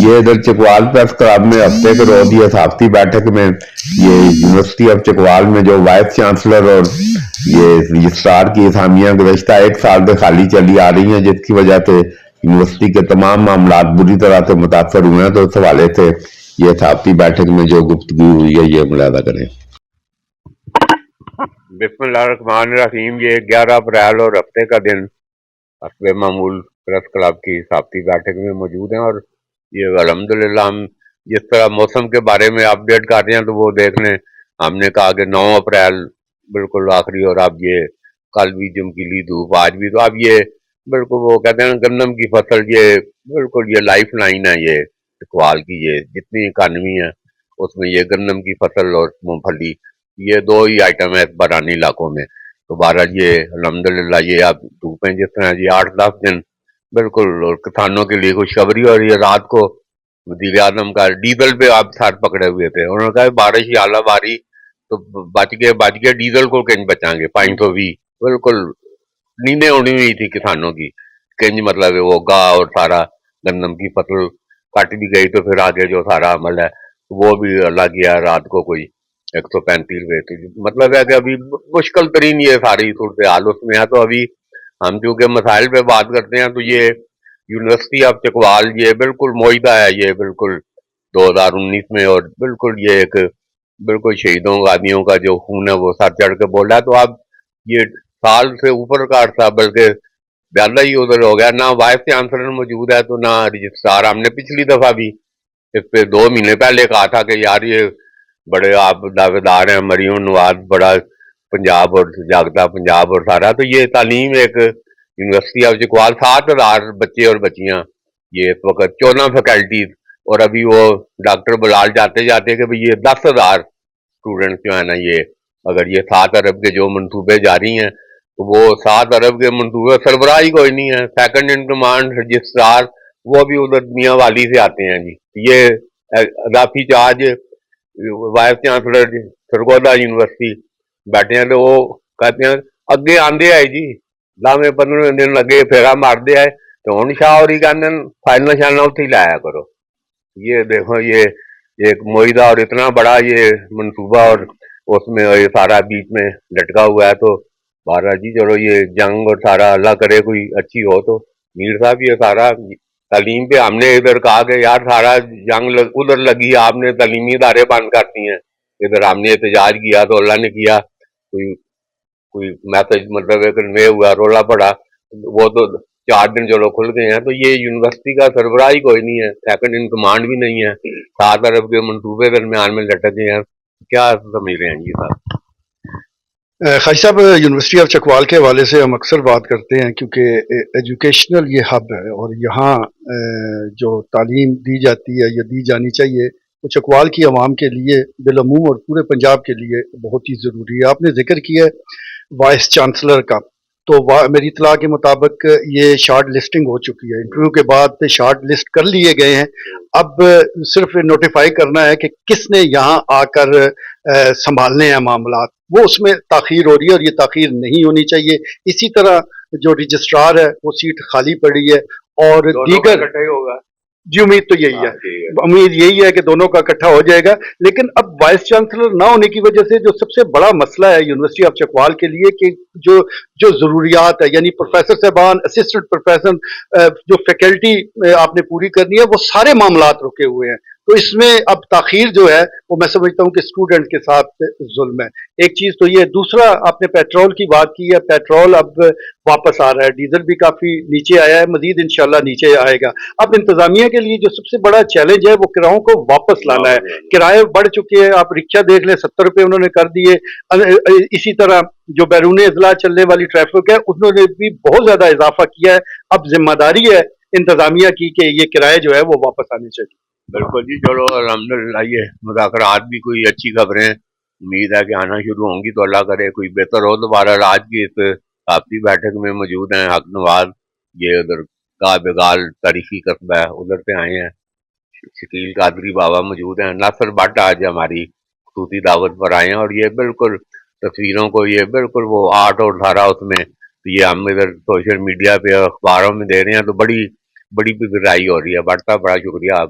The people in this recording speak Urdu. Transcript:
یہ ادھر چکوال پریس کلب میں ہفتے کے روز یہ صحافتی بیٹھک میں یہ یونیورسٹی آف چکوال میں جو وائس چانسلر اور یہ رجسٹرار کی اسامیاں گزشتہ 1 سال سے خالی چلی آ رہی ہیں، جس کی وجہ سے یونیورسٹی کے تمام معاملات بری طرح سے متاثر ہوئے ہیں، تو اس حوالے سے یہ صحافتی بیٹھک میں جو گفتگو ہوئی ہے یہ ملاحظہ کریں۔ بسم اللہ الرحمن الرحیم۔ یہ 11 اپریل اور ہفتے کا دن حسب معمول پریس کلب کی صحافتی بیٹھک میں موجود ہیں، اور یہ الحمدللہ ہم جس طرح موسم کے بارے میں اپڈیٹ کر رہے ہیں تو وہ دیکھ لیں، ہم نے کہا کہ 9 اپریل بالکل آخری، اور اب یہ کل بھی چمکیلی دھوپ، آج بھی، تو اب یہ بالکل وہ کہتے ہیں گندم کی فصل، یہ بالکل یہ لائف لائن ہے یہ چکوال کی، یہ جتنی اکانومی ہے اس میں یہ گندم کی فصل اور مونگ پھلی، یہ 2 ہی آئٹم ہے برانی علاقوں میں۔ تو بہرحال یہ الحمدللہ یہ اب دھوپیں جس طرح یہ 8-10 دن بالکل، اور کسانوں کے لیے خوشخبری، اور یہ رات کو وزیر اعظم کا ڈیزل پہ آپ ساتھ پکڑے ہوئے تھے، انہوں نے کہا بارش ہی اعلیٰ باری تو بچ گئے ڈیزل کو کنج بچائیں گے 520، بالکل نیندیں اڑی ہوئی تھی کسانوں کی، کنج مطلب ہے وہ گاہ اور سارا گندم کی فصل کٹ بھی گئی، تو پھر آگے جو سارا عمل ہے وہ بھی اللہ کیا رات کو کوئی 135 روپے تھی، مطلب ہے کہ ابھی مشکل ترین یہ ساری صورتحال اس میں ہے۔ تو ابھی ہم چونکہ مسائل پہ بات کرتے ہیں تو یہ یونیورسٹی آف چکوال یہ بالکل معاہدہ ہے، یہ بالکل 2019 میں، اور بالکل یہ ایک بالکل شہیدوں غازیوں کا جو خون ہے وہ سر چڑھ کے بولا ہے۔ تو اب یہ سال سے اوپر کا عرصہ، بلکہ زیادہ ہی ادھر ہو گیا، نہ وائس چانسلر موجود ہے تو نہ رجسٹرار۔ ہم نے پچھلی دفعہ بھی اس پہ 2 مہینے پہلے کہا تھا کہ یار یہ بڑے آپ دعوے دار ہیں، مریم نواز بڑا پنجاب اور جاگتا پنجاب اور سارا، تو یہ تعلیم ایک یونیورسٹی آف چکوال 7,000 بچے اور بچیاں، یہ اس وقت 14 فیکلٹیز، اور ابھی وہ ڈاکٹر بلال جاتے جاتے کہ یہ 10,000 اسٹوڈنٹس جو ہیں نا، یہ اگر یہ 7 ارب کے جو منصوبے جاری ہیں تو وہ 7 ارب کے منصوبے سربراہی کوئی نہیں ہے، سیکنڈ ان کمانڈ رجسٹرار وہ بھی ادھر میاں والی سے آتے ہیں جی، یہ اضافی charge vice chancellor Sargodha university بیٹھے ہیں، تو وہ کہتے ہیں اگے آندے آئے جی 10-15 دن لگے پھیرا مار دے آئے تو ہوں شاہ ہوری کہتے ہیں فائنل شائنل اتنے ہی لایا کرو۔ یہ دیکھو یہ ایک معاہدہ اور اتنا بڑا یہ منصوبہ، اور اس میں یہ سارا بیچ میں لٹکا ہوا ہے۔ تو بہرحال جی چلو یہ جنگ اور سارا اللہ کرے کوئی اچھی ہو، تو میر صاحب یہ سارا تعلیم پہ ہم نے ادھر کہا کہ یار سارا جنگ ادھر لگی، آپ نے تعلیمی ادارے بند کرتی ہیں، ادھر ہم نے احتجاج کیا تو اللہ نے کیا کوئی میسج مطلب کنوے ہوا، رولا پڑا، وہ تو 4 دن چلو کھل گئے ہیں۔ تو یہ یونیورسٹی کا سربراہ ہی کوئی نہیں ہے، سیکنڈ ان کمانڈ بھی نہیں ہے، 7 ارب کے منصوبے درمیان میں لٹک گئے ہیں، کیا سمجھ رہے ہیں یہ صاحب؟ خاجہ صاحب، یونیورسٹی آف چکوال کے حوالے سے ہم اکثر بات کرتے ہیں کیونکہ ایجوکیشنل یہ ہب ہے، اور یہاں جو تعلیم دی جاتی ہے یا دی جانی چاہیے وہ چکوال کی عوام کے لیے بالعموم اور پورے پنجاب کے لیے بہت ہی ضروری ہے۔ آپ نے ذکر کیا ہے وائس چانسلر کا، تو میری اطلاع کے مطابق یہ شارٹ لسٹنگ ہو چکی ہے، انٹرویو کے بعد شارٹ لسٹ کر لیے گئے ہیں، اب صرف نوٹیفائی کرنا ہے کہ کس نے یہاں آ کر سنبھالنے ہیں معاملات، وہ اس میں تاخیر ہو رہی ہے اور یہ تاخیر نہیں ہونی چاہیے۔ اسی طرح جو رجسٹرار ہے وہ سیٹ خالی پڑی ہے، اور دیگر جی امید تو یہی ہے، امید یہی ہے کہ دونوں کا اکٹھا ہو جائے گا۔ لیکن اب وائس چانسلر نہ ہونے کی وجہ سے جو سب سے بڑا مسئلہ ہے یونیورسٹی آف چکوال کے لیے کہ جو ضروریات ہے، یعنی پروفیسر صاحبان، اسسٹنٹ پروفیسر، جو فیکلٹی آپ نے پوری کرنی ہے، وہ سارے معاملات رکے ہوئے ہیں۔ تو اس میں اب تاخیر جو ہے وہ میں سمجھتا ہوں کہ اسٹوڈنٹ کے ساتھ ظلم ہے۔ ایک چیز تو یہ، دوسرا آپ نے پیٹرول کی بات کی ہے، پیٹرول اب واپس آ رہا ہے، ڈیزل بھی کافی نیچے آیا ہے، مزید انشاءاللہ نیچے آئے گا۔ اب انتظامیہ کے لیے جو سب سے بڑا چیلنج ہے وہ کرایوں کو واپس لانا ہے۔ کرائے بڑھ چکے ہیں، آپ رکشہ دیکھ لیں 70 روپے انہوں نے کر دیے، اسی طرح جو بیرون اضلاع چلنے والی ٹریفک ہے انہوں نے بھی بہت زیادہ اضافہ کیا ہے۔ اب ذمہ داری ہے انتظامیہ کی کہ یہ کرائے جو ہے وہ واپس آنے چاہیے۔ بالکل جی، چلو الحمدللہ یہ مذاکرات بھی کوئی اچھی خبریں امید ہے کہ آنا شروع ہوں گی، تو اللہ کرے کوئی بہتر ہو۔ دوبارہ آج کی اس صحافتی بیٹھک میں موجود ہیں حق نواز، یہ ادھر کا بگال تاریخی قصبہ ہے ادھر سے آئے ہیں، شکیل قادری بابا موجود ہیں، ناصر بٹ آج ہماری خصوصی دعوت پر آئے ہیں، اور یہ بالکل تصویروں کو یہ بالکل وہ آرٹ اور سارا اس میں، تو یہ ہم ادھر سوشل میڈیا پہ اخباروں میں دے رہے ہیں، تو بڑی بڑی پذیرائی ہو رہی ہے۔ بڑھتا بڑا شکریہ آپ